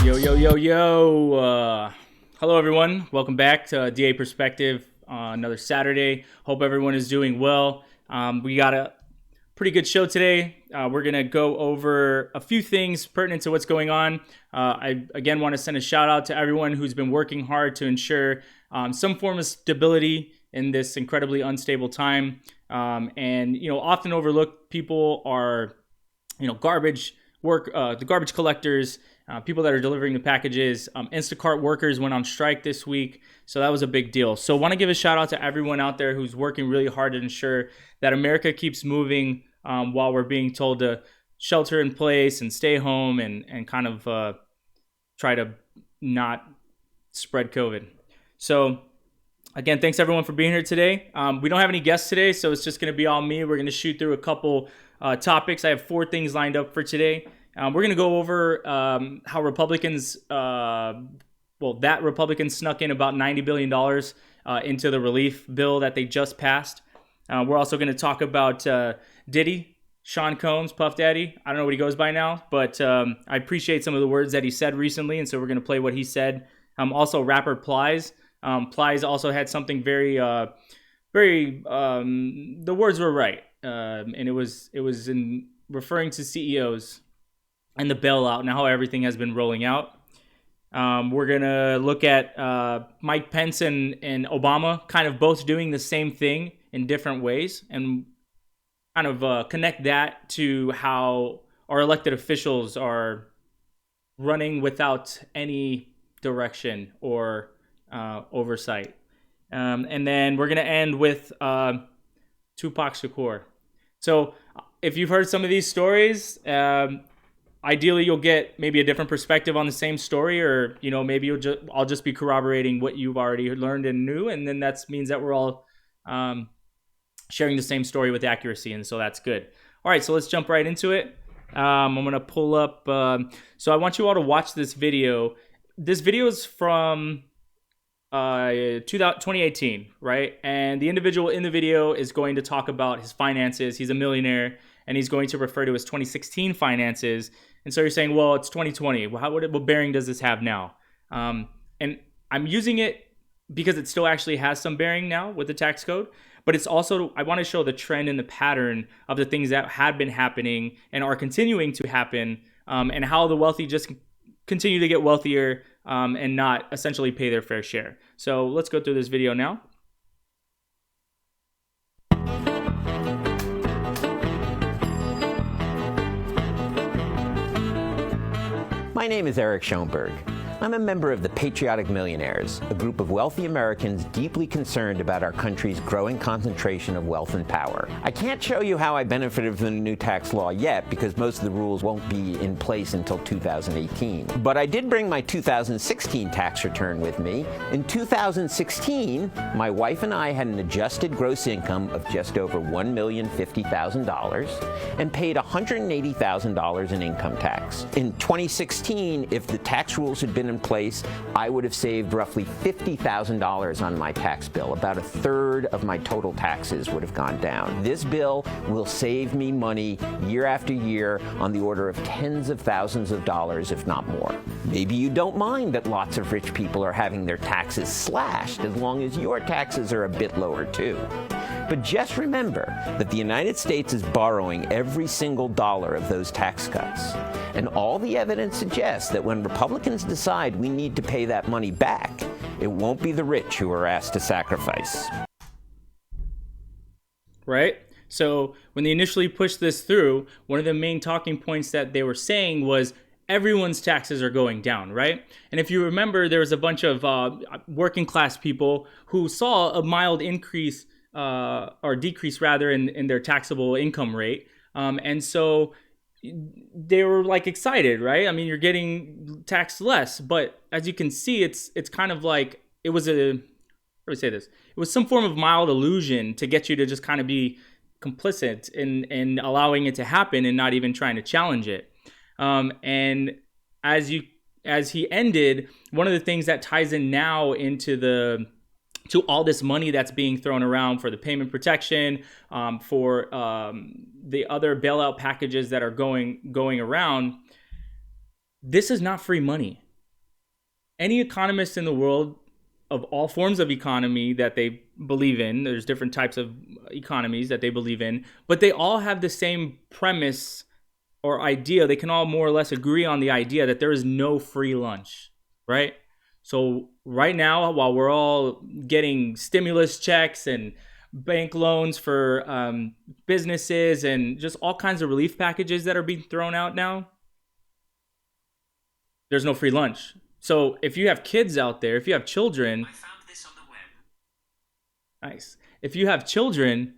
Yo. Hello, everyone. Welcome back to DA Perspective on another Saturday. Hope everyone is doing well. We got a pretty good show today. We're going to go over a few things pertinent to what's going on. I, again, want to send a shout out to everyone who's been working hard to ensure some form of stability in this incredibly unstable time. And, often overlooked people are, garbage work, the garbage collectors, people that are delivering the packages. Instacart workers went on strike this week, so that was a big deal. So want to give a shout out to everyone out there who's working really hard to ensure that America keeps moving while we're being told to shelter in place and stay home and kind of try to not spread COVID. So again, thanks everyone for being here today. We don't have any guests today, so it's just going to be all me. We're going to shoot through a couple topics. I have 4 things lined up for today. We're going to go over how Republicans, that Republicans snuck in about $90 billion into the relief bill that they just passed. We're also going to talk about Diddy, Sean Combs, Puff Daddy. I don't know what he goes by now, but I appreciate some of the words that he said recently, and so we're going to play what he said. Also, rapper Plies. Plies also had something very, the words were right, and it was in referring to CEOs and the bailout and how everything has been rolling out. We're going to look at Mike Pence and Obama kind of both doing the same thing in different ways and kind of connect that to how our elected officials are running without any direction or oversight. And then we're going to end with Tupac Shakur. So if you've heard some of these stories, ideally, you'll get maybe a different perspective on the same story, or maybe I'll just be corroborating what you've already learned and knew, and then that means that we're all sharing the same story with accuracy, and so that's good. All right, so let's jump right into it. I'm gonna pull up. So I want you all to watch this video. This video is from 2018, right? And the individual in the video is going to talk about his finances. He's a millionaire, and he's going to refer to his 2016 finances. And so you're saying, well, it's 2020. Well, what bearing does this have now? And I'm using it because it still actually has some bearing now with the tax code. But it's also, I want to show the trend and the pattern of the things that had been happening and are continuing to happen, and how the wealthy just continue to get wealthier and not essentially pay their fair share. So let's go through this video now. My name is Eric Schoenberg. I'm a member of the Patriotic Millionaires, a group of wealthy Americans deeply concerned about our country's growing concentration of wealth and power. I can't show you how I benefited from the new tax law yet because most of the rules won't be in place until 2018. But I did bring my 2016 tax return with me. In 2016, my wife and I had an adjusted gross income of just over $1,050,000 and paid $180,000 in income tax. In 2016, if the tax rules had been in place, I would have saved roughly $50,000 on my tax bill. About a third of my total taxes would have gone down. This bill will save me money year after year on the order of tens of thousands of dollars, if not more. Maybe you don't mind that lots of rich people are having their taxes slashed as long as your taxes are a bit lower too. But just remember that the United States is borrowing every single dollar of those tax cuts. And all the evidence suggests that when Republicans decide we need to pay that money back, it won't be the rich who are asked to sacrifice. Right? So when they initially pushed this through, one of the main talking points that they were saying was everyone's taxes are going down, right? And if you remember, there was a bunch of working class people who saw a mild increase or decrease rather in their taxable income rate. And so they were like excited, right? I mean, you're getting taxed less, but as you can see, it's kind of like it was how do we say this? It was some form of mild illusion to get you to just kind of be complicit in allowing it to happen and not even trying to challenge it. And as he ended, one of the things that ties in now into to all this money that's being thrown around for the payment protection, for the other bailout packages that are going around, this is not free money. any economist in the world of all forms of economy that they believe in, there's different types of economies that they believe in, but they all have the same premise or idea. They can all more or less agree on the idea that there is no free lunch, right? So right now, while we're all getting stimulus checks and bank loans for businesses and just all kinds of relief packages that are being thrown out now, there's no free lunch. So if you have kids out there, if you have children, I found this on the web. Nice. If you have children,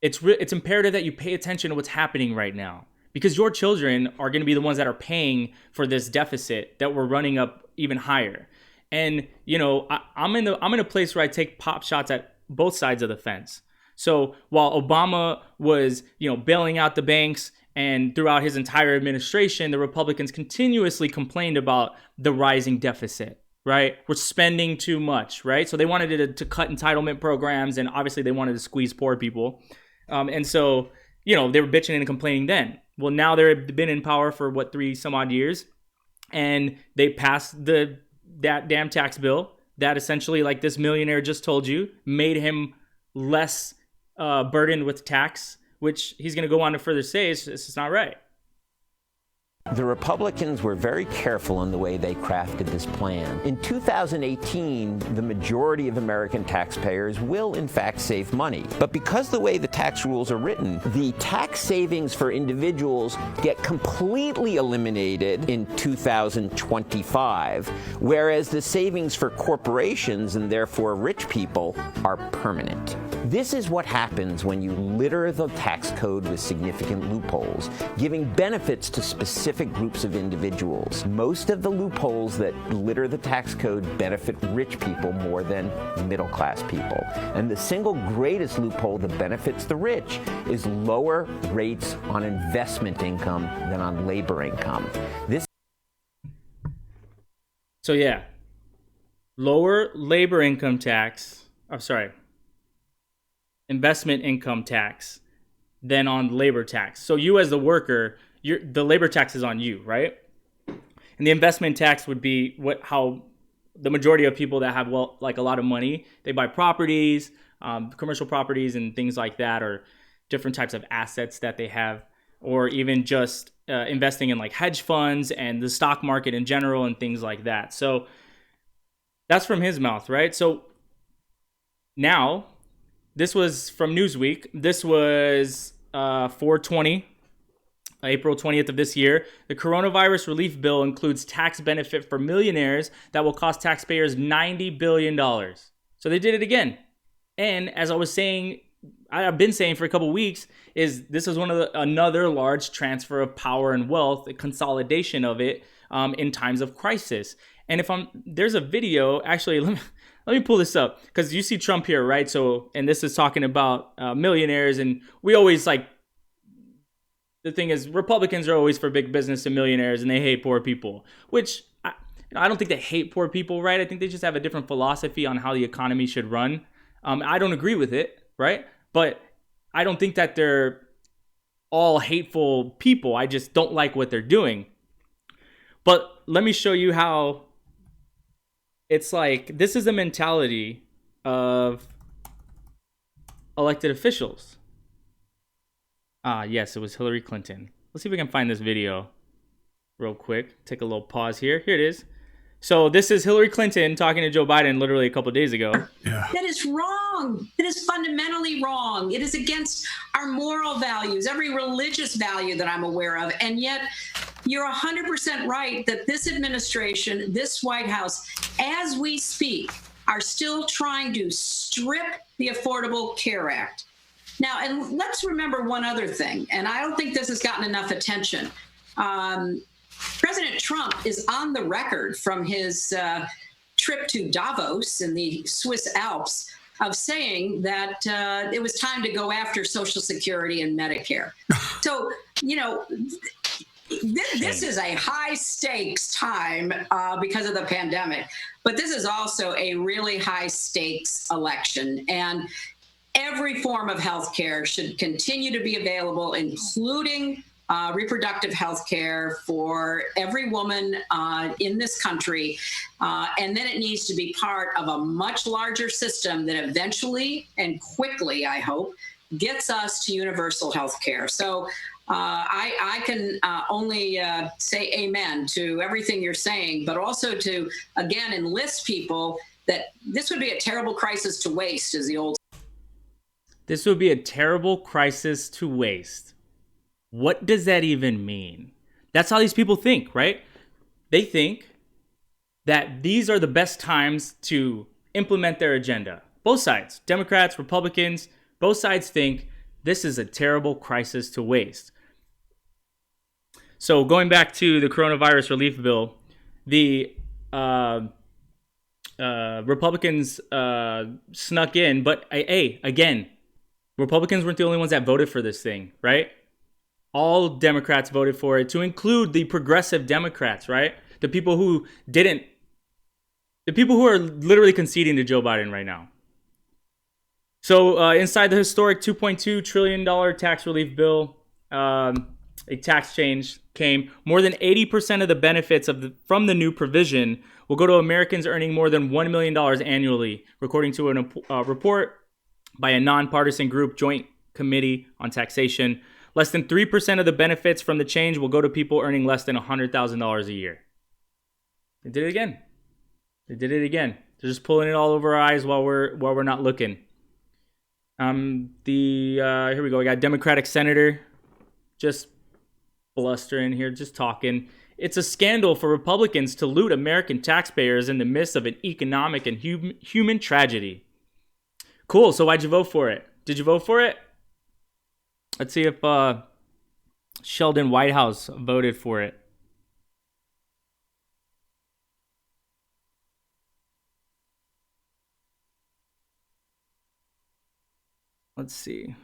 it's imperative that you pay attention to what's happening right now, because your children are going to be the ones that are paying for this deficit that we're running up even higher. And you know, I'm in a place where I take pop shots at both sides of the fence. So while Obama was, you know, bailing out the banks, and throughout his entire administration, the Republicans continuously complained about the rising deficit, right? We're spending too much, right? So they wanted to cut entitlement programs, and obviously they wanted to squeeze poor people. And so, you know, they were bitching and complaining then. Well, now they've been in power for 3 some odd years, and they passed that damn tax bill that essentially, like this millionaire just told you, made him less burdened with tax, which he's going to go on to further say is it's not right. The Republicans were very careful in the way they crafted this plan. In 2018, the majority of American taxpayers will, in fact, save money. But because the way the tax rules are written, the tax savings for individuals get completely eliminated in 2025, whereas the savings for corporations, and therefore rich people, are permanent. This is what happens when you litter the tax code with significant loopholes, giving benefits to specific groups of individuals. Most of the loopholes that litter the tax code benefit rich people more than middle-class people. And the single greatest loophole that benefits the rich is lower rates on investment income than on labor income. So yeah, lower labor income tax, investment income tax than on labor tax. So you as the worker, the labor tax is on you, right? And the investment tax would be how the majority of people that have, well, like a lot of money, they buy properties, commercial properties and things like that, or different types of assets that they have, or even just investing in like hedge funds and the stock market in general and things like that. So that's from his mouth, right? So now, this was from Newsweek. This was 4/20. April 20th of this year. The coronavirus relief bill includes tax benefit for millionaires that will cost taxpayers $90 billion. So they did it again. And as I was saying, I've been saying for a couple of weeks, this is another large transfer of power and wealth, a consolidation of it in times of crisis. And there's a video, actually, let me pull this up, because you see Trump here, right? So, and this is talking about millionaires, and we always the thing is, Republicans are always for big business and millionaires, and they hate poor people, which I don't think they hate poor people, right? I think they just have a different philosophy on how the economy should run. I don't agree with it, right? But I don't think that they're all hateful people. I just don't like what they're doing. But let me show you how it's like, this is the mentality of elected officials. Yes, it was Hillary Clinton. Let's see if we can find this video real quick. Take a little pause here. Here it is. So this is Hillary Clinton talking to Joe Biden literally a couple of days ago. Yeah. That is wrong. It is fundamentally wrong. It is against our moral values, every religious value that I'm aware of. And yet you're 100% right that this administration, this White House, as we speak, are still trying to strip the Affordable Care Act. Now, and let's remember one other thing, and I don't think this has gotten enough attention. President Trump is on the record from his trip to Davos in the Swiss Alps of saying that it was time to go after Social Security and Medicare. So, you know, this is a high stakes time because of the pandemic, but this is also a really high stakes election. And every form of health care should continue to be available, including reproductive health care for every woman in this country. And then it needs to be part of a much larger system that eventually and quickly, I hope, gets us to universal health care. So I can only say amen to everything you're saying, but also to, again, enlist people that this would be a terrible crisis to waste, as the old. This would be a terrible crisis to waste. What does that even mean? That's how these people think, right? They think that these are the best times to implement their agenda. Both sides, Democrats, Republicans, both sides think this is a terrible crisis to waste. So going back to the coronavirus relief bill, the Republicans snuck in, but hey, again, Republicans weren't the only ones that voted for this thing, right? All Democrats voted for it, to include the progressive Democrats, right? The people who are literally conceding to Joe Biden right now. So inside the historic $2.2 trillion tax relief bill, a tax change came. More than 80% of the benefits from the new provision will go to Americans earning more than $1 million annually, according to a report by a nonpartisan group, Joint Committee on Taxation. Less than 3% of the benefits from the change will go to people earning less than $100,000 a year. They did it again. They're just pulling it all over our eyes while we're not looking. Here we go. We got Democratic senator just blustering here, just talking. It's a scandal for Republicans to loot American taxpayers in the midst of an economic and human tragedy. Cool. So why'd you vote for it? Did you vote for it? Let's see if Sheldon Whitehouse voted for it. Let's see.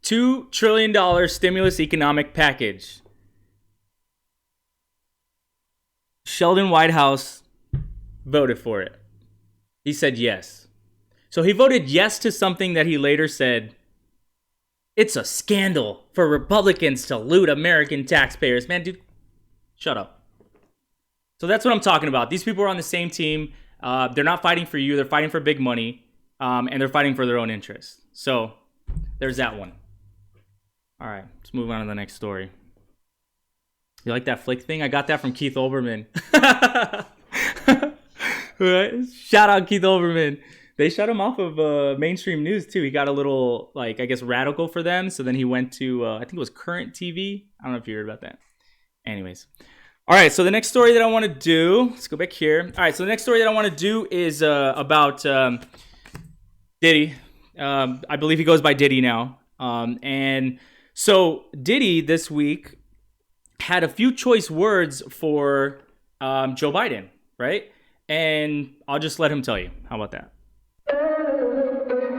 $2 trillion stimulus economic package. Sheldon Whitehouse voted for it. He said yes. So he voted yes to something that he later said, it's a scandal for Republicans to loot American taxpayers. Man, dude, shut up. So that's what I'm talking about. These people are on the same team. They're not fighting for you. They're fighting for big money. And they're fighting for their own interests. So there's that one. All right, let's move on to the next story. You like that flick thing? I got that from Keith Olbermann. Right? Shout out Keith Olbermann. They shut him off of mainstream news too. He got a little, I guess, radical for them. So then he went to, I think it was Current TV. I don't know if you heard about that. Anyways. All right, so the next story that I want to do, let's go back here. All right, so the next story that I want to do is about Diddy. I believe he goes by Diddy now. And so Diddy this week had a few choice words for Joe Biden, right? And I'll just let him tell you. How about that?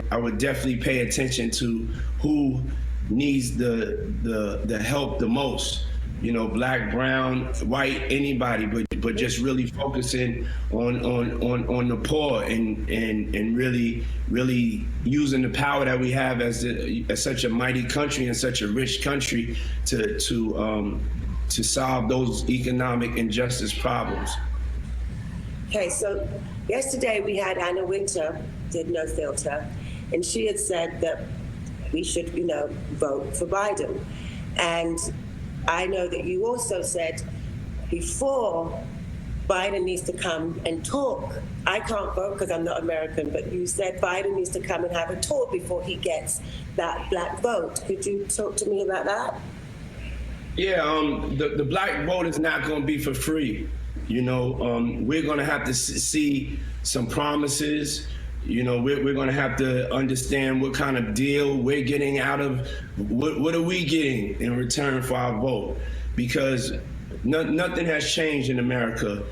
I would definitely pay attention to who needs the help the most. You know, black, brown, white, anybody, but just really focusing on the poor and really using the power that we have as such a mighty country and such a rich country to solve those economic injustice problems. Okay, so yesterday we had Anna Wintour, did No Filter, and she had said that we should, vote for Biden. And I know that you also said before Biden needs to come and talk. I can't vote because I'm not American, but you said Biden needs to come and have a talk before he gets that black vote. Could you talk to me about that? Yeah, the black vote is not going to be for free. We're going to have to see some promises. We're going to have to understand what kind of deal we're getting out of, what are we getting in return for our vote? Because nothing has changed in America.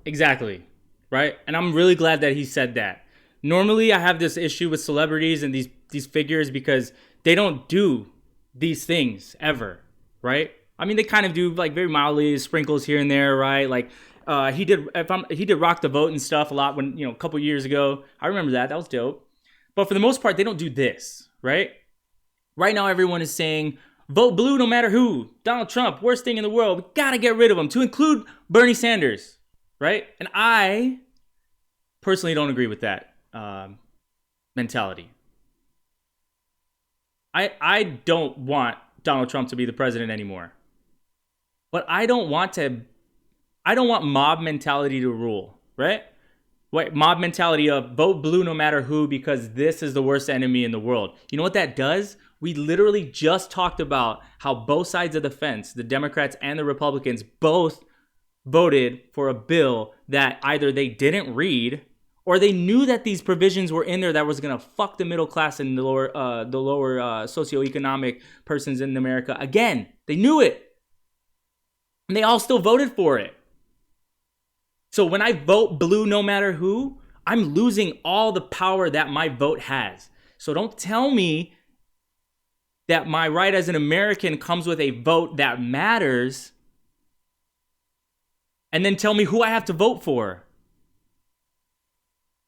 Exactly, right? And I'm really glad that he said that. Normally, I have this issue with celebrities and these figures because they don't do these things ever, right? I mean, they kind of do like very mildly, sprinkles here and there, right? Like he did rock the vote and stuff a lot when, a couple years ago. I remember that. That was dope. But for the most part, they don't do this, right? Right now, everyone is saying, vote blue no matter who. Donald Trump, worst thing in the world. We got to get rid of him, to include Bernie Sanders, right? And I personally don't agree with that mentality. I don't want Donald Trump to be the president anymore. But I don't want mob mentality to rule, right? What mob mentality of vote blue no matter who because this is the worst enemy in the world. You know what that does? We literally just talked about how both sides of the fence, the Democrats and the Republicans, both voted for a bill that either they didn't read or they knew that these provisions were in there that was going to fuck the middle class and the lower socioeconomic persons in America. Again, they knew it. And they all still voted for it. So when I vote blue no matter who, I'm losing all the power that my vote has. So don't tell me that my right as an American comes with a vote that matters and then tell me who I have to vote for.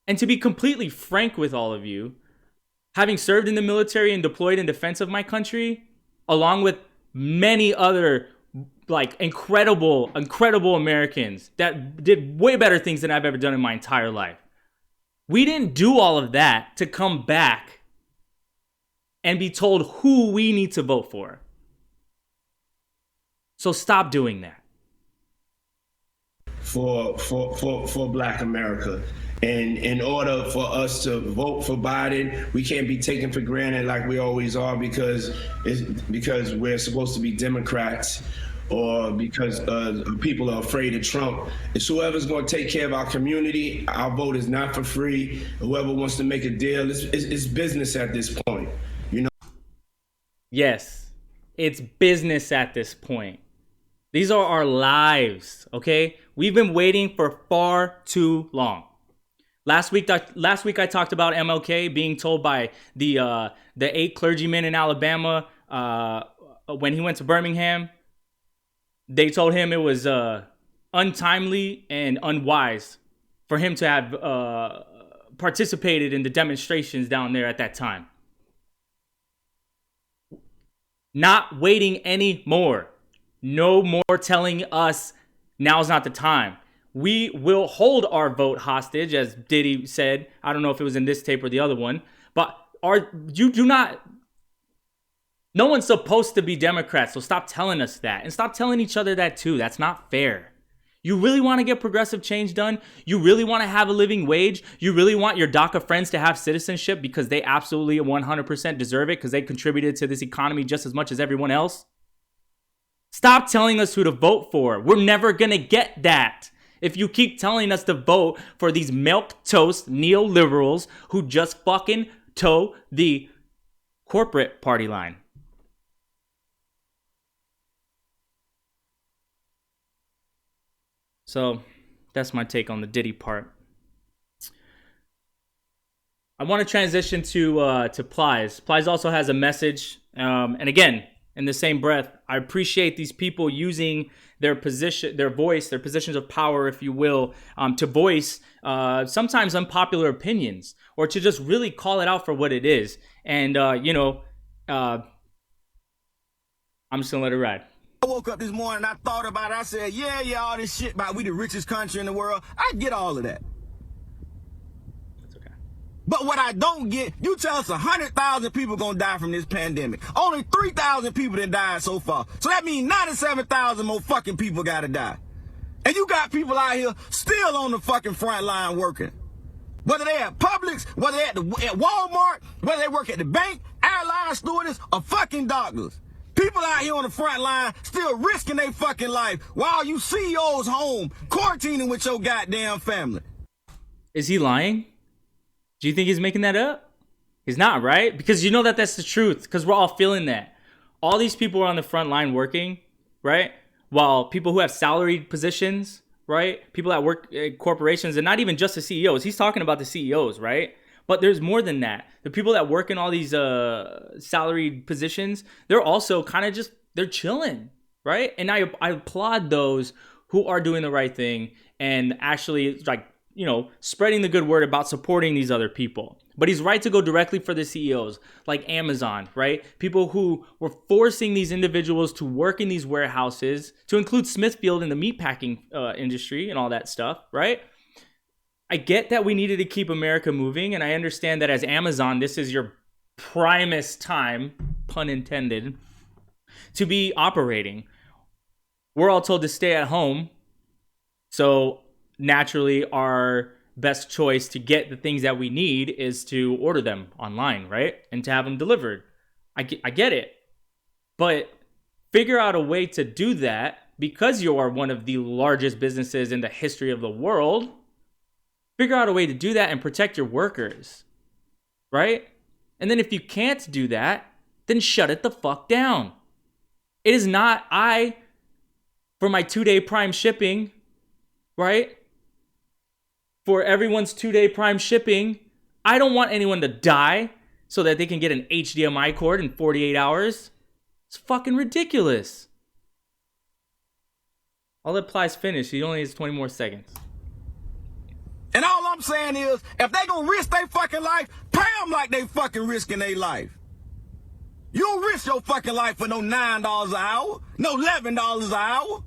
And to be completely frank with all of you, having served in the military and deployed in defense of my country, along with many other like incredible Americans that did way better things than I've ever done in my entire life. We didn't do all of that to come back and be told who we need to vote for. So stop doing that. For Black America. And in order for us to vote for Biden, we can't be taken for granted like we always are because we're supposed to be Democrats or because people are afraid of Trump. It's whoever's going to take care of our community. Our vote is not for free. Whoever wants to make a deal, it's business at this point. Yes, it's business at this point. These are our lives, okay? We've been waiting for far too long. Last week I talked about MLK being told by the 8 clergymen in Alabama when he went to Birmingham. They told him it was untimely and unwise for him to have participated in the demonstrations down there at that time. Not waiting anymore. No more telling us now's not the time. We will hold our vote hostage, as Diddy said. I don't know if it was in this tape or the other one, but no one's supposed to be Democrats, so stop telling us that. And stop telling each other that too. That's not fair. You really want to get progressive change done? You really want to have a living wage? You really want your DACA friends to have citizenship because they absolutely 100% deserve it because they contributed to this economy just as much as everyone else? Stop telling us who to vote for. We're never going to get that if you keep telling us to vote for these milquetoast neoliberals who just fucking toe the corporate party line. So that's my take on the Diddy part. I want to transition to Plies. Plies also has a message. And again, in the same breath, I appreciate these people using their position, their voice, their positions of power, if you will, to voice sometimes unpopular opinions or to just really call it out for what it is. And, I'm just going to let it ride. I woke up this morning and I thought about it. I said, yeah, all this shit about we the richest country in the world. I get all of that. That's okay. But what I don't get, you tell us 100,000 people gonna die from this pandemic. Only 3,000 people done died so far. So that means 97,000 more fucking people gotta die. And you got people out here still on the fucking front line working. Whether they at Publix, whether they at Walmart, whether they work at the bank, airline stewardess, or fucking doctors. People out here on the front line still risking their fucking life while you CEOs home quarantining with your goddamn family. Is he lying? Do you think he's making that up? He's not, right? Because you know that that's the truth, because we're all feeling that. All these people are on the front line working, right? While people who have salaried positions, right? People that work at corporations, and not even just the CEOs. He's talking about the CEOs, right? But there's more than that. The people that work in all these salaried positions, they're also kind of just, they're chilling. right? And I applaud those who are doing the right thing and actually, like, you know, spreading the good word about supporting these other people. But he's right to go directly for the CEOs like Amazon, right? People who were forcing these individuals to work in these warehouses, to include Smithfield in the meatpacking industry and all that stuff, right? I get that we needed to keep America moving, and I understand that as Amazon, this is your primest time, pun intended, to be operating. We're all told to stay at home, so naturally our best choice to get the things that we need is to order them online, right? And to have them delivered. I get it. But figure out a way to do that because you are one of the largest businesses in the history of the world. Figure out a way to do that and protect your workers, right? And then if you can't do that, then shut it the fuck down. It is not for my 2-day Prime shipping, right? For everyone's 2-day Prime shipping, I don't want anyone to die so that they can get an HDMI cord in 48 hours. It's fucking ridiculous. I'll let Plies finish. He only has 20 more seconds. And all I'm saying is, if they gonna risk their fucking life, pay them like they fucking risking their life. You don't risk your fucking life for no $9 an hour, no $11 an hour.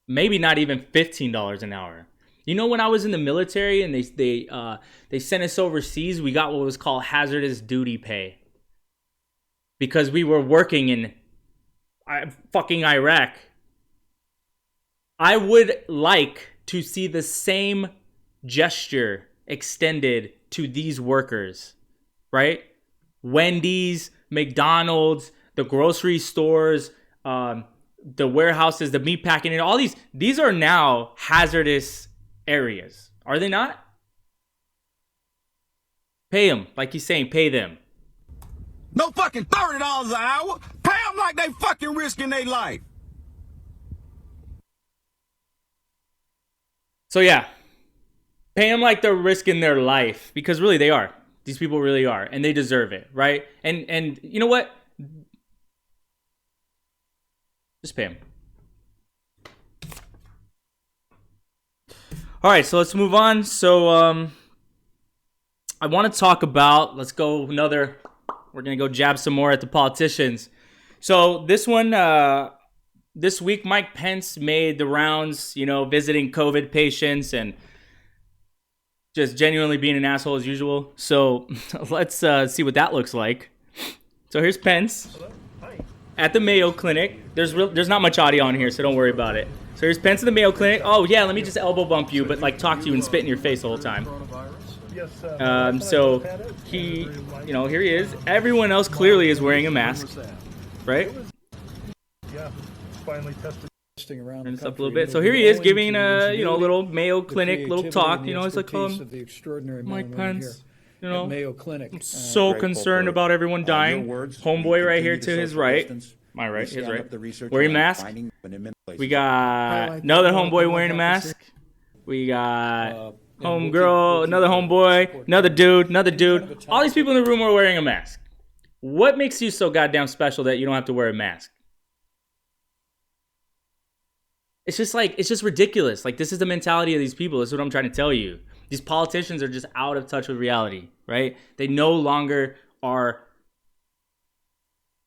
Maybe not even $15 an hour. You know, when I was in the military and they sent us overseas, we got what was called hazardous duty pay. Because we were working in fucking Iraq. I would like to see the same gesture extended to these workers, right? Wendy's, McDonald's, the grocery stores, the warehouses, the meat packing, and all these are now hazardous areas. Are they not? Pay them. Like he's saying, pay them. No fucking $30 an hour. Pay them like they fucking risking their life. So yeah, pay them like they're risking their life, because really they are. These people really are, and they deserve it, right? And you know what? Just pay them. All right, so let's move on. So I want to talk about, we're going to go jab some more at the politicians. So this week, Mike Pence made the rounds, visiting COVID patients and just genuinely being an asshole as usual. So let's see what that looks like. So here's Pence at the Mayo Clinic. There's not much audio on here, so don't worry about it. So here's Pence at the Mayo Clinic. Oh yeah, let me just elbow bump you, but like talk to you and spit in your face the whole time. So he, here he is. Everyone else clearly is wearing a mask, right? Yeah, finally testing around. Turn this up a little bit. So here he is giving a little Mayo Clinic little talk. It's like Mike Pence. Mayo Clinic. I'm so concerned about everyone dying. Homeboy right here to his right. My right, his right. Wearing a mask. We got another homeboy wearing a mask. We got homegirl, another homeboy, another dude. All these people in the room are wearing a mask. What makes you so goddamn special that you don't have to wear a mask? It's just ridiculous. Like, this is the mentality of these people. This is what I'm trying to tell you. These politicians are just out of touch with reality, right? They no longer are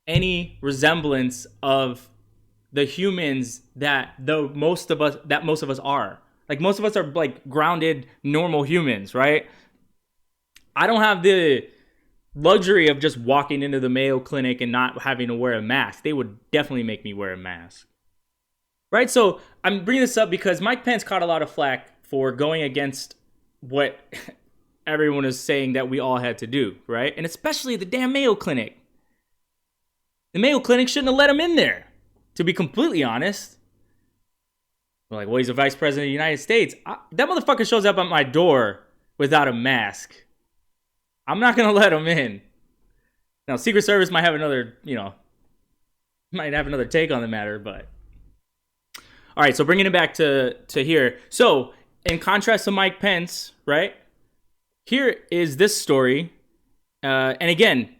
any resemblance of the humans that most of us are. Like, most of us are like grounded, normal humans, right? I don't have the luxury of just walking into the Mayo Clinic and not having to wear a mask. They would definitely make me wear a mask. Right? So I'm bringing this up because Mike Pence caught a lot of flack for going against what everyone is saying that we all had to do, right? And especially the damn Mayo Clinic. The Mayo Clinic shouldn't have let him in there, to be completely honest. We're like, well, he's the vice president of the United States. That motherfucker shows up at my door without a mask. I'm not going to let him in. Now, Secret Service might have another take on the matter, but... All right, so bringing it back to here. So, in contrast to Mike Pence, right? Here is this story. And again,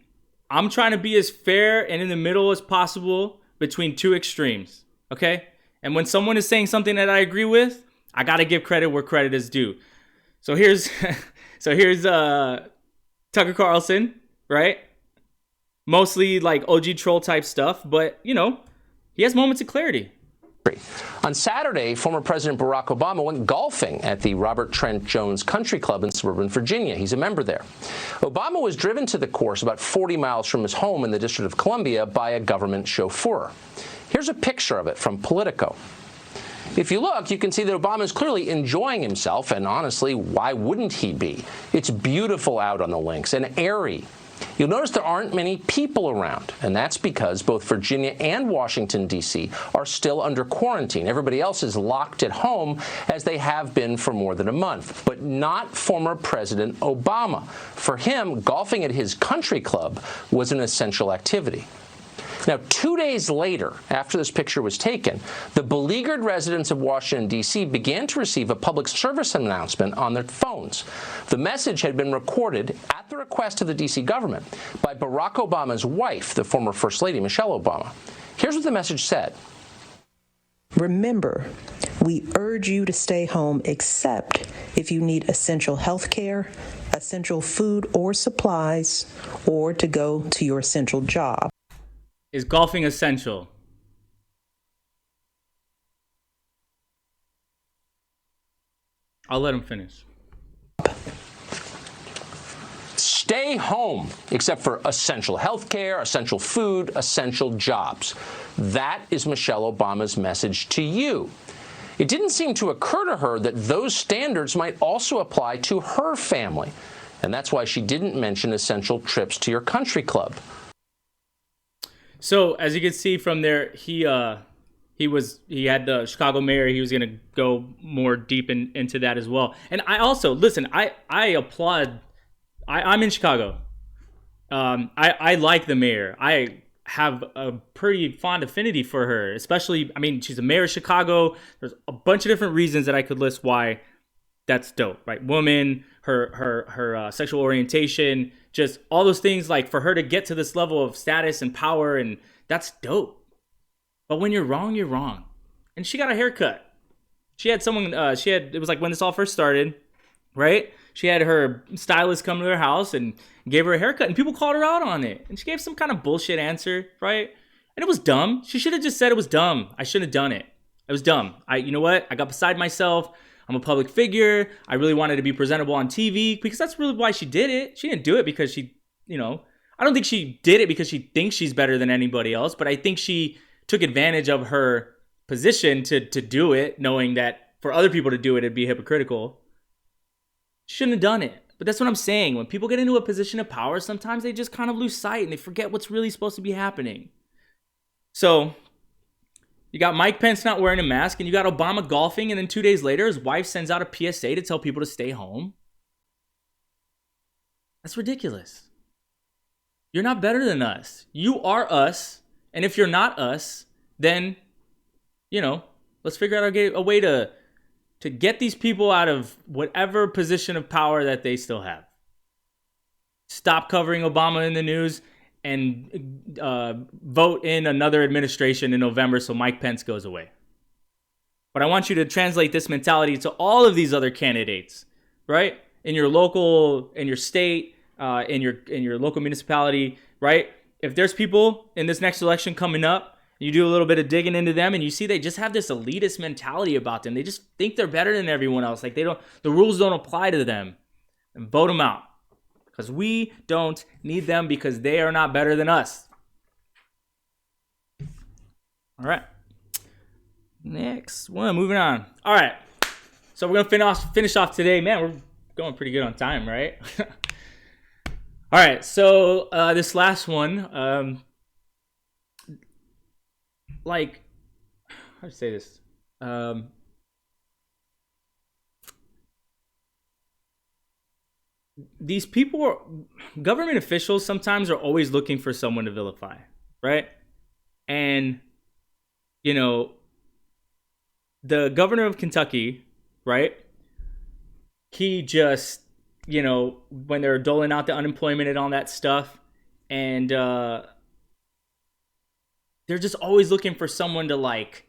I'm trying to be as fair and in the middle as possible between two extremes, okay? And when someone is saying something that I agree with, I got to give credit where credit is due. So here's Tucker Carlson, right? Mostly like OG troll type stuff, but you know, he has moments of clarity. On Saturday, former President Barack Obama went golfing at the Robert Trent Jones Country Club in suburban Virginia. He's a member there. Obama was driven to the course about 40 miles from his home in the District of Columbia by a government chauffeur. Here's a picture of it from Politico. If you look, you can see that Obama is clearly enjoying himself, and honestly, why wouldn't he be? It's beautiful out on the links and airy. You'll notice there aren't many people around, and that's because both Virginia and Washington, D.C. are still under quarantine. Everybody else is locked at home, as they have been for more than a month, but not former President Obama. For him, golfing at his country club was an essential activity. Now, 2 days later, after this picture was taken, the beleaguered residents of Washington, D.C. began to receive a public service announcement on their phones. The message had been recorded at the request of the D.C. government by Barack Obama's wife, the former First Lady, Michelle Obama. Here's what the message said. Remember, we urge you to stay home except if you need essential health care, essential food or supplies, or to go to your essential job. Is golfing essential? I'll let him finish. Stay home, except for essential health care, essential food, essential jobs. That is Michelle Obama's message to you. It didn't seem to occur to her that those standards might also apply to her family. And that's why she didn't mention essential trips to your country club. So as you can see from there, he had the Chicago mayor. He was gonna go more deep into that as well. And I also listen. I applaud. I'm in Chicago. I like the mayor. I have a pretty fond affinity for her, especially. I mean, she's a mayor of Chicago. There's a bunch of different reasons that I could list why that's dope, right? Woman, her sexual orientation, just all those things, like for her to get to this level of status and power, and that's dope. But when you're wrong, you're wrong. And she got a haircut. She had someone, it was like when this all first started, right? She had her stylist come to her house and gave her a haircut, and people called her out on it. And she gave some kind of bullshit answer, right? And it was dumb. She should have just said it was dumb. I shouldn't have done it. It was dumb. You know what? I got beside myself. I'm a public figure. I really wanted to be presentable on TV, because that's really why she did it. She didn't do it because she, I don't think she did it because she thinks she's better than anybody else, but I think she took advantage of her position to do it, knowing that for other people to do it, it'd be hypocritical. She shouldn't have done it. But that's what I'm saying. When people get into a position of power, sometimes they just kind of lose sight and they forget what's really supposed to be happening. So you got Mike Pence not wearing a mask, and you got Obama golfing, and then 2 days later, his wife sends out a PSA to tell people to stay home. That's ridiculous. You're not better than us. You are us, and if you're not us, then, let's figure out a way to get these people out of whatever position of power that they still have. Stop covering Obama in the news, and vote in another administration in November so Mike Pence goes away. But I want you to translate this mentality to all of these other candidates, right? In your local, in your state, in your local municipality, right? If there's people in this next election coming up, you do a little bit of digging into them, and you see they just have this elitist mentality about them. They just think they're better than everyone else. Like the rules don't apply to them, and vote them out. Because we don't need them, because they are not better than us. All right. Next one, moving on. All right. So we're going to finish off today. Man, we're going pretty good on time, right? All right. So this last one, how to say this? These people, government officials, sometimes are always looking for someone to vilify, right? And, the governor of Kentucky, right? He just, when they're doling out the unemployment and all that stuff, and they're just always looking for someone to like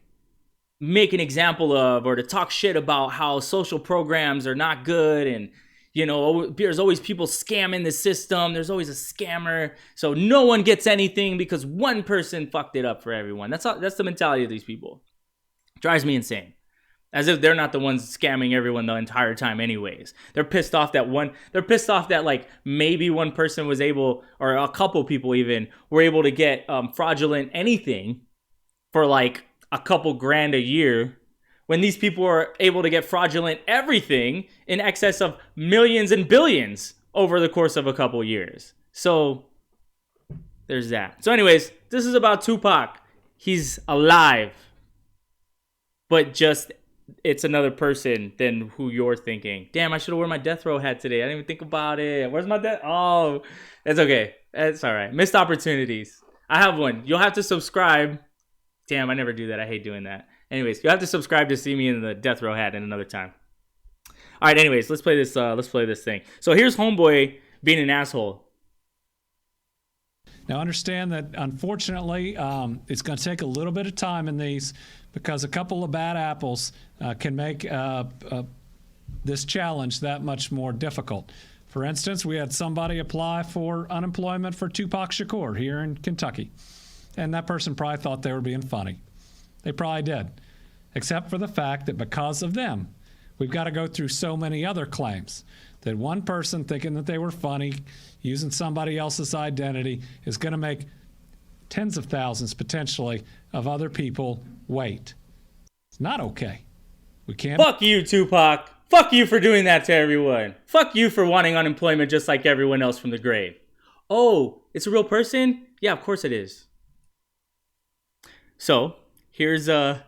make an example of, or to talk shit about how social programs are not good. And, you know, there's always people scamming the system. There's always a scammer. So no one gets anything because one person fucked it up for everyone. That's the mentality of these people. Drives me insane. As if they're not the ones scamming everyone the entire time anyways. They're pissed off that like maybe one person was able, or a couple people even, were able to get fraudulent anything for like a couple grand a year, when these people are able to get fraudulent everything in excess of millions and billions over the course of a couple years. So there's that. So anyways, this is about Tupac. He's alive, but just it's another person than who you're thinking. Damn, I should have worn my death row hat today. I didn't even think about it. Where's my death? Oh, it's okay. It's all right. Missed opportunities. I have one. You'll have to subscribe. Damn, I never do that. I hate doing that. Anyways, you have to subscribe to see me in the death row hat in another time. All right. Anyways, let's play this. Let's play this thing. So here's Homeboy being an asshole. Now understand that unfortunately, it's going to take a little bit of time in these, because a couple of bad apples can make this challenge that much more difficult. For instance, we had somebody apply for unemployment for Tupac Shakur here in Kentucky. And that person probably thought they were being funny. They probably did. Except for the fact that because of them, we've got to go through so many other claims that one person thinking that they were funny, using somebody else's identity, is going to make tens of thousands potentially of other people wait. It's not okay. We can't. Fuck you, Tupac. Fuck you for doing that to everyone. Fuck you for wanting unemployment just like everyone else from the grave. Oh, it's a real person? Yeah, of course it is. So here's the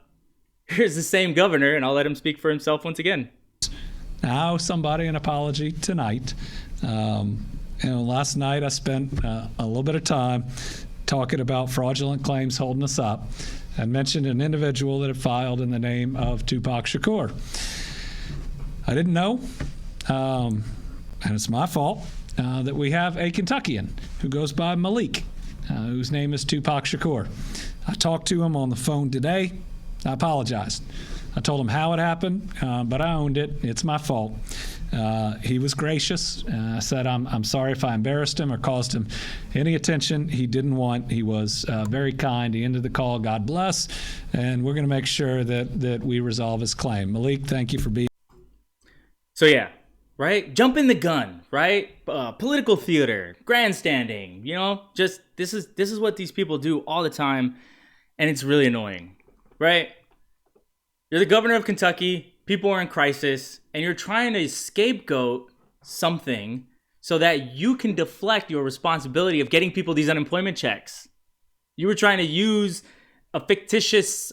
same governor, and I'll let him speak for himself once again. I owe somebody an apology tonight. Last night I spent a little bit of time talking about fraudulent claims holding us up, and mentioned an individual that had filed in the name of Tupac Shakur. I didn't know, and it's my fault, that we have a Kentuckian who goes by Malik, whose name is Tupac Shakur. I talked to him on the phone today. I apologized. I told him how it happened, but I owned it. It's my fault. He was gracious. I said, I'm sorry if I embarrassed him or caused him any attention he didn't want. He was very kind. He ended the call. God bless. And we're going to make sure that we resolve his claim. Malik, thank you for being. So yeah, right? Jumping the gun, right? Political theater, grandstanding, you know, just this is what these people do all the time. And it's really annoying, right? You're the governor of Kentucky. People are in crisis, and you're trying to scapegoat something so that you can deflect your responsibility of getting people these unemployment checks. You were trying to use a fictitious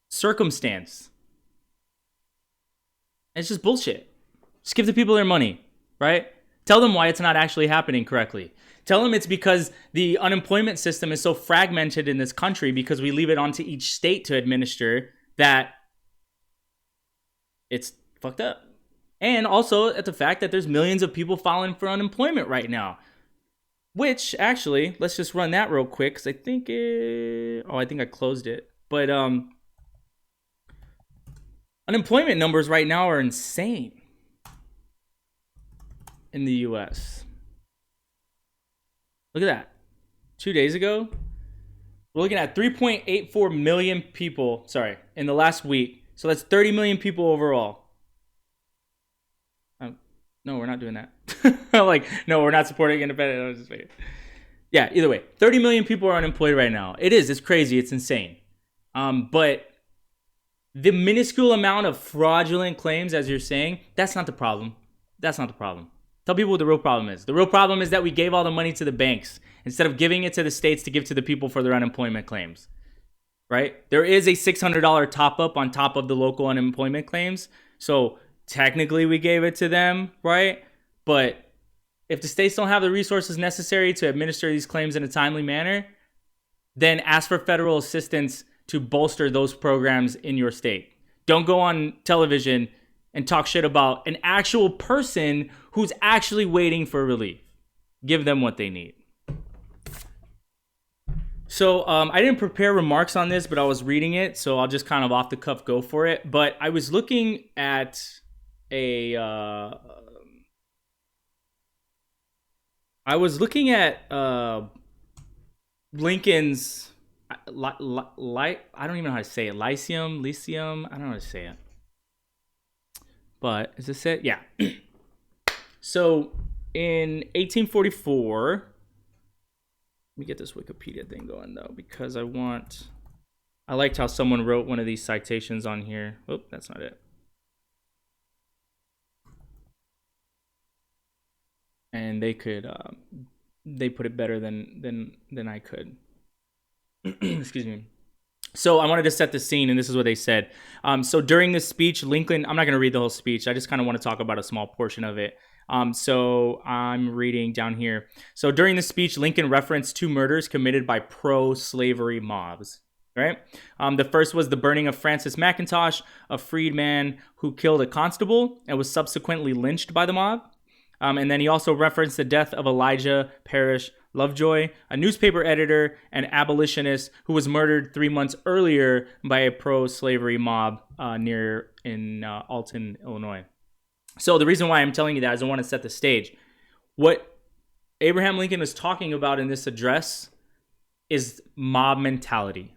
circumstance. It's just bullshit. Just give the people their money, right? Tell them why it's not actually happening correctly. Tell them it's because the unemployment system is so fragmented in this country because we leave it onto each state to administer that it's fucked up. And also at the fact that there's millions of people filing for unemployment right now. Which, actually, let's just run that real quick because I think I think I closed it. But unemployment numbers right now are insane in the U.S. Look at that. 2 days ago, we're looking at 3.84 million people, in the last week. So that's 30 million people overall. No, we're not doing that. No, we're not supporting independent. Yeah, either way, 30 million people are unemployed right now. It's crazy. It's insane. But the minuscule amount of fraudulent claims, as you're saying, that's not the problem. That's not the problem. Tell people what the real problem is. The real problem is that we gave all the money to the banks instead of giving it to the states to give to the people for their unemployment claims, right? There is a $600 top up on top of the local unemployment claims. So technically we gave it to them, right? But if the states don't have the resources necessary to administer these claims in a timely manner, then ask for federal assistance to bolster those programs in your state. Don't go on television and talk shit about an actual person who's actually waiting for relief. Give them what they need. So I didn't prepare remarks on this, but I was reading it, so I'll just kind of off the cuff go for it. But I was looking at Lincoln's I don't even know how to say it. Lyceum. I don't know how to say it. But is this it? Yeah. So in 1844, let me get this Wikipedia thing going though, because I liked how someone wrote one of these citations on here. Oh, that's not it. And they put it better than I could. Excuse me. So I wanted to set the scene, and this is what they said. So during this speech, Lincoln, I'm not going to read the whole speech. I just kind of want to talk about a small portion of it. So I'm reading down here. So during the speech, Lincoln referenced 2 murders committed by pro-slavery mobs. Right? The first was the burning of Francis McIntosh, a freedman who killed a constable and was subsequently lynched by the mob. And then he also referenced the death of Elijah Parrish Lovejoy, a newspaper editor and abolitionist who was murdered 3 months earlier by a pro-slavery mob in Alton, Illinois. So the reason why I'm telling you that is I want to set the stage. What Abraham Lincoln is talking about in this address is mob mentality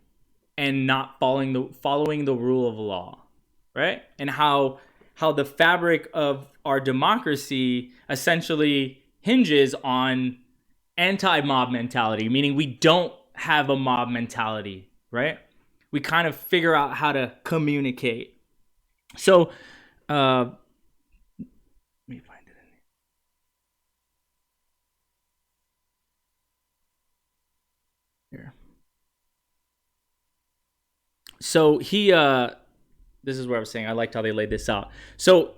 and not following the rule of law, right? And how the fabric of our democracy essentially hinges on anti-mob mentality, meaning we don't have a mob mentality, right? We kind of figure out how to communicate. So, let me find it in here. So this is where I was saying I liked how they laid this out. So,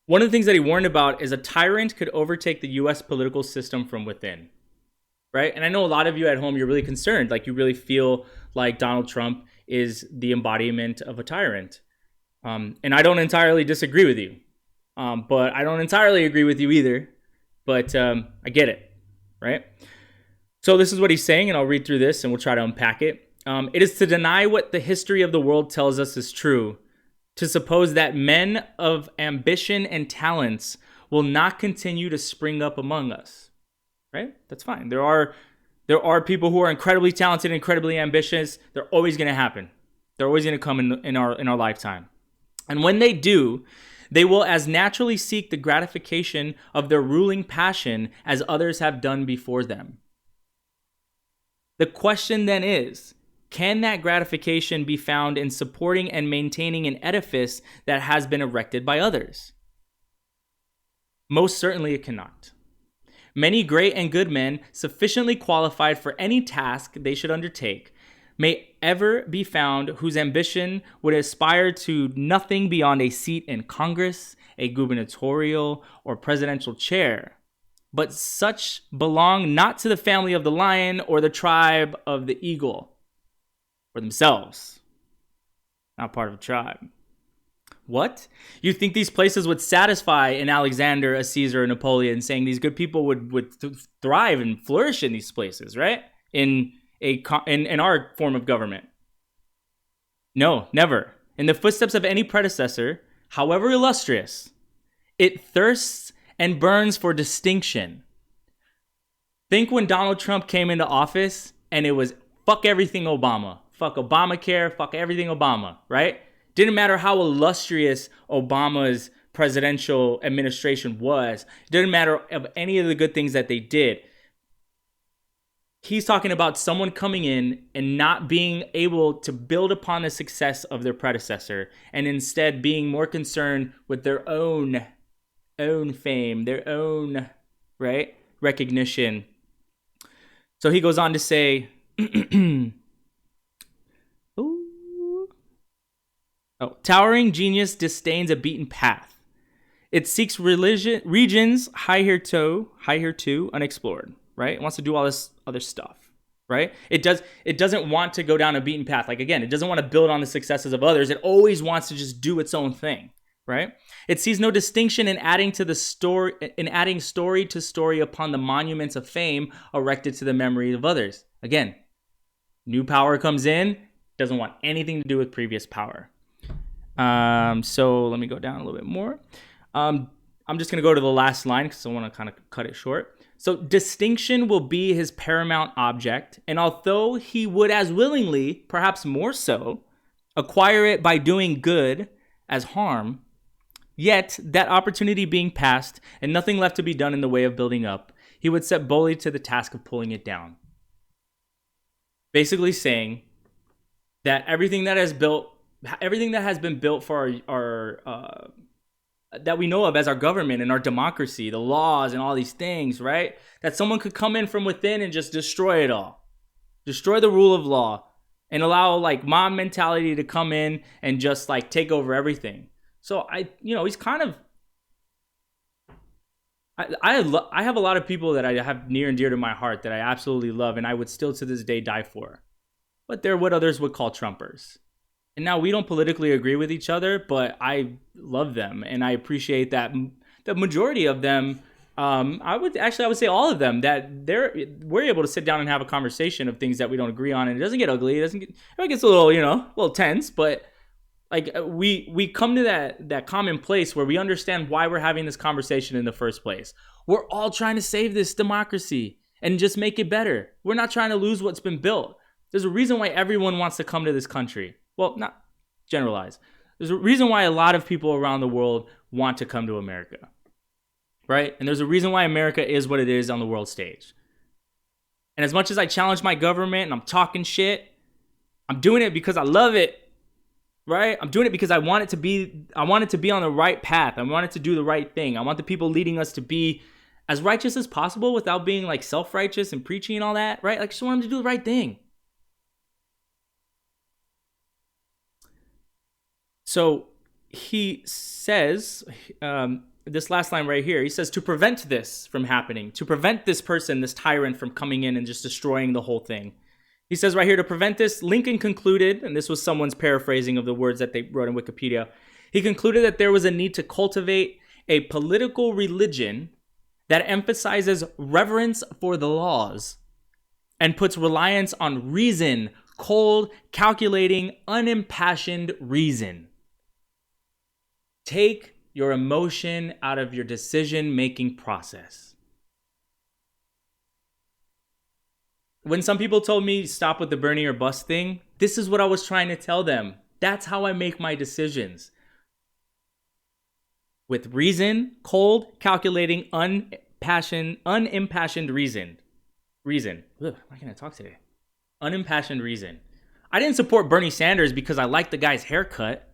one of the things that he warned about is a tyrant could overtake the U.S. political system from within, right? And I know a lot of you at home, you're really concerned. Like, you really feel like Donald Trump is the embodiment of a tyrant. And I don't entirely disagree with you. But I don't entirely agree with you either. But I get it, right? So this is what he's saying, and I'll read through this, and we'll try to unpack it. It is to deny what the history of the world tells us is true, to suppose that men of ambition and talents will not continue to spring up among us, right? That's fine. There are people who are incredibly talented, incredibly ambitious. They're always going to happen. They're always going to come in our lifetime. And when they do, they will as naturally seek the gratification of their ruling passion as others have done before them. The question then is, can that gratification be found in supporting and maintaining an edifice that has been erected by others? Most certainly it cannot. Many great and good men, sufficiently qualified for any task they should undertake, may ever be found whose ambition would aspire to nothing beyond a seat in Congress, a gubernatorial or presidential chair. But such belong not to the family of the lion or the tribe of the eagle. For themselves, not part of a tribe. What? You think these places would satisfy an Alexander, a Caesar, a Napoleon, saying these good people would thrive and flourish in these places, right? In our form of government? No, never. In the footsteps of any predecessor, however illustrious, it thirsts and burns for distinction. Think when Donald Trump came into office and it was fuck everything Obama. Fuck Obamacare, fuck everything Obama, right? Didn't matter how illustrious Obama's presidential administration was. Didn't matter of any of the good things that they did. He's talking about someone coming in and not being able to build upon the success of their predecessor and instead being more concerned with their own fame, their own, right, recognition. So he goes on to say, towering genius disdains a beaten path. It seeks regions hitherto unexplored, right? It wants to do all this other stuff, right? It doesn't want to go down a beaten path. Like, again, it doesn't want to build on the successes of others. It always wants to just do its own thing, right? It sees no distinction in adding story to story upon the monuments of fame erected to the memory of others. Again, new power comes in, doesn't want anything to do with previous power. So let me go down a little bit more. I'm just going to go to the last line because I want to kind of cut it short. So distinction will be his paramount object, and although he would as willingly, perhaps more so, acquire it by doing good as harm, yet that opportunity being past and nothing left to be done in the way of building up, he would set boldly to the task of pulling it down. Basically saying that everything that has been built for our that we know of as our government and our democracy, the laws and all these things, right? That someone could come in from within and just destroy it all. Destroy the rule of law and allow like mob mentality to come in and just like take over everything. So he's kind of, I have a lot of people that I have near and dear to my heart that I absolutely love and I would still to this day die for. But they're what others would call Trumpers. And now we don't politically agree with each other, but I love them and I appreciate that the majority of them, I would say all of them, that we're able to sit down and have a conversation of things that we don't agree on, and it doesn't get ugly. It gets a little tense, but like we come to that common place where we understand why we're having this conversation in the first place. We're all trying to save this democracy and just make it better. We're not trying to lose what's been built. There's a reason why everyone wants to come to this country. Well, not generalize. There's a reason why a lot of people around the world want to come to America, right? And there's a reason why America is what it is on the world stage. And as much as I challenge my government and I'm talking shit, I'm doing it because I love it, right? I'm doing it because I want it to be on the right path. I want it to do the right thing. I want the people leading us to be as righteous as possible without being like self-righteous and preaching and all that, right? Like, I just want them to do the right thing. So he says, this last line right here, he says, to prevent this from happening, to prevent this person, this tyrant from coming in and just destroying the whole thing. He says right here, to prevent this, Lincoln concluded, and this was someone's paraphrasing of the words that they wrote in Wikipedia, he concluded that there was a need to cultivate a political religion that emphasizes reverence for the laws and puts reliance on reason, cold, calculating, unimpassioned reason. Take your emotion out of your decision-making process. When some people told me stop with the Bernie or bust thing, this is what I was trying to tell them. That's how I make my decisions. With reason, cold, calculating, unimpassioned reason. Ugh, why can't I talk today? Unimpassioned reason. I didn't support Bernie Sanders because I liked the guy's haircut,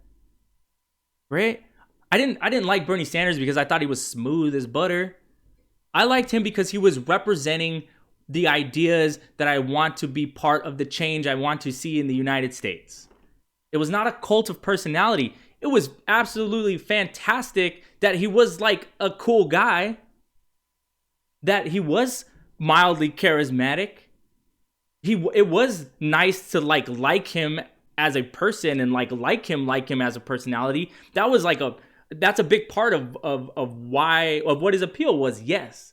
right? I didn't like Bernie Sanders because I thought he was smooth as butter. I liked him because he was representing the ideas that I want to be part of the change I want to see in the United States. It was not a cult of personality. It was absolutely fantastic that he was like a cool guy, that he was mildly charismatic. It was nice to like him as a person and like him as a personality. That's a big part of what his appeal was, yes.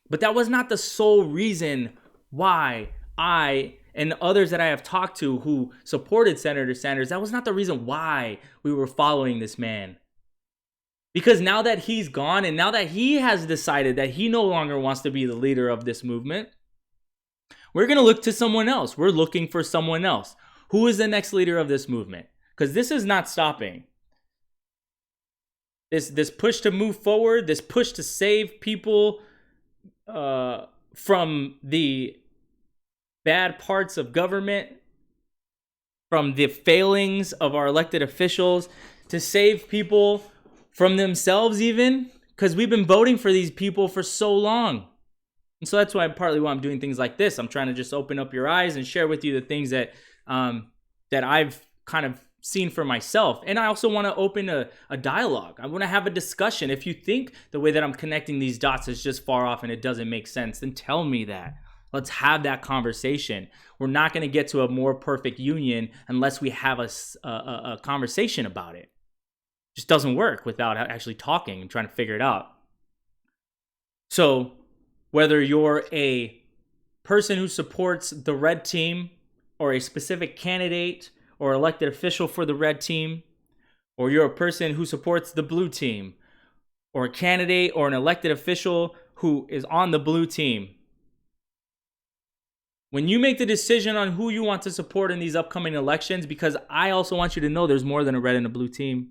But that was not the sole reason why I and others that I have talked to who supported Senator Sanders, that was not the reason why we were following this man. Because now that he's gone and now that he has decided that he no longer wants to be the leader of this movement, we're going to look to someone else. We're looking for someone else. Who is the next leader of this movement? Because this is not stopping. This push to move forward, this push to save people from the bad parts of government, from the failings of our elected officials, to save people from themselves even, because we've been voting for these people for so long. And so that's partly why I'm doing things like this. I'm trying to just open up your eyes and share with you the things that I've kind of seen for myself. And I also want to open a dialogue. I want to have a discussion. If you think the way that I'm connecting these dots is just far off and it doesn't make sense, then tell me that. Let's have that conversation. We're not going to get to a more perfect union unless we have a conversation about it. Just doesn't work without actually talking and trying to figure it out. So whether you're a person who supports the red team or a specific candidate or elected official for the red team, or you're a person who supports the blue team, or a candidate or an elected official who is on the blue team, when you make the decision on who you want to support in these upcoming elections, because I also want you to know there's more than a red and a blue team.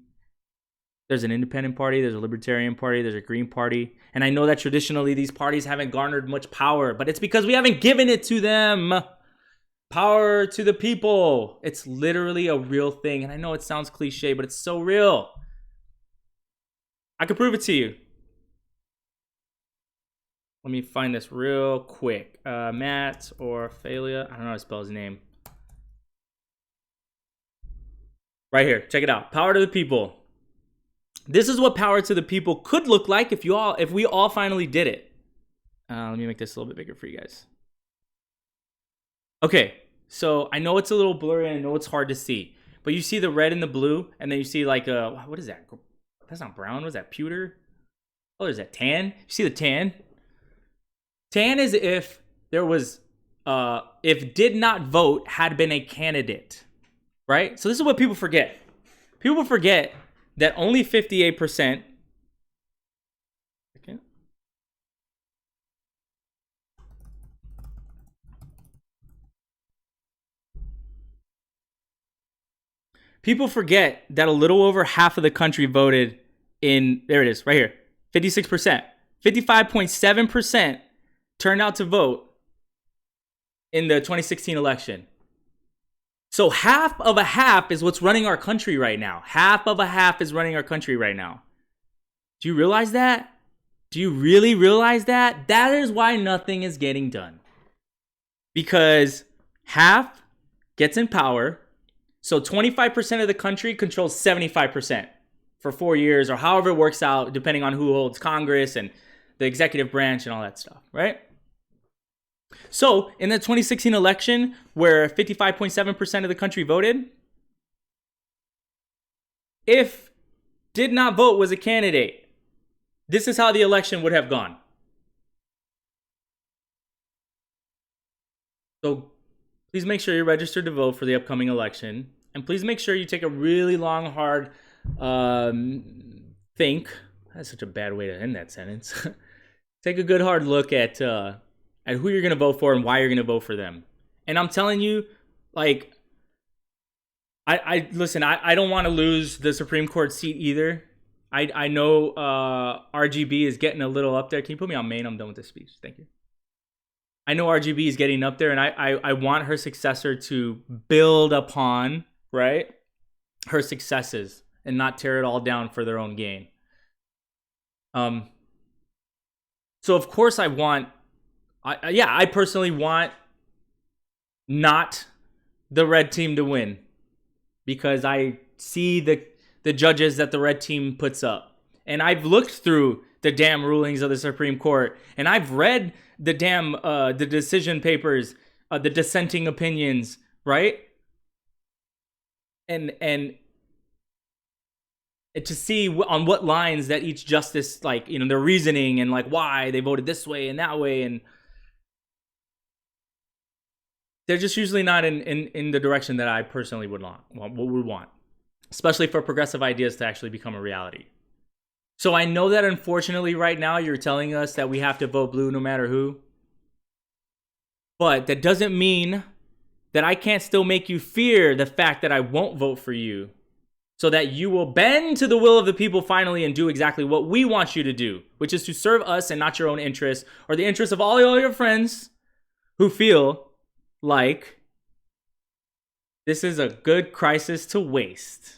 There's an independent party, there's a libertarian party, there's a green party. And I know that traditionally these parties haven't garnered much power, but it's because we haven't given it to them. Power to the people. It's literally a real thing. And I know it sounds cliche, but it's so real. I could prove it to you. Let me find this real quick. Matt or Phalia. I don't know how to spell his name. Right here. Check it out. Power to the people. This is what power to the people could look like if we all finally did it. Let me make this a little bit bigger for you guys. Okay, so I know it's a little blurry and I know it's hard to see, but you see the red and the blue, and then you see like what is that? That's not brown. What is that? Pewter? Oh, is that tan? You see the tan? Tan is if there was, if did not vote had been a candidate, right? So this is what people forget. People forget that only 58%. Okay. People forget that a little over half of the country voted in, there it is, right here, 56%. 55.7% turned out to vote in the 2016 election. So half of a half is what's running our country right now. Half of a half is running our country right now. Do you realize that? Do you really realize that? That is why nothing is getting done. Because half gets in power. So 25% of the country controls 75% for 4 years, or however it works out, depending on who holds Congress and the executive branch and all that stuff, right? So in the 2016 election, where 55.7% of the country voted, if did not vote was a candidate, this is how the election would have gone. So please make sure you're registered to vote for the upcoming election. And please make sure you take a really long, hard think. That's such a bad way to end that sentence. Take a good, hard look at who you're going to vote for and why you're going to vote for them. And I'm telling you, like, I listen, I don't want to lose the Supreme Court seat either. I know RGB is getting a little up there. Can you put me on main? I'm done with this speech. Thank you. I know RGB is getting up there, and I want her successor to build upon, right, her successes and not tear it all down for their own gain. So of course I want, I personally want not the red team to win, because I see the judges that the red team puts up. And I've looked through the damn rulings of the Supreme Court, and I've read the damn the decision papers, the dissenting opinions, right? And to see on what lines that each justice, like, you know, their reasoning and like why they voted this way and that way, and they're just usually not in the direction that I personally would want, especially for progressive ideas to actually become a reality. So I know that unfortunately right now you're telling us that we have to vote blue no matter who. But that doesn't mean that I can't still make you fear the fact that I won't vote for you, so that you will bend to the will of the people finally and do exactly what we want you to do, which is to serve us and not your own interests or the interests of all your friends who feel like this is a good crisis to waste.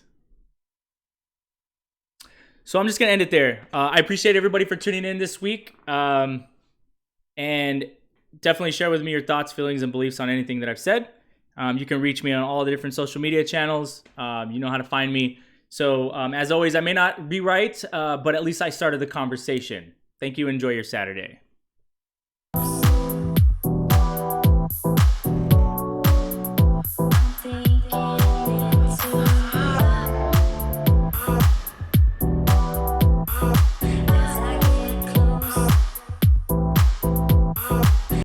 So I'm just going to end it there. I appreciate everybody for tuning in this week. And definitely share with me your thoughts, feelings, and beliefs on anything that I've said. You can reach me on all the different social media channels. You know how to find me. So as always, I may not be right, but at least I started the conversation. Thank you. Enjoy your Saturday.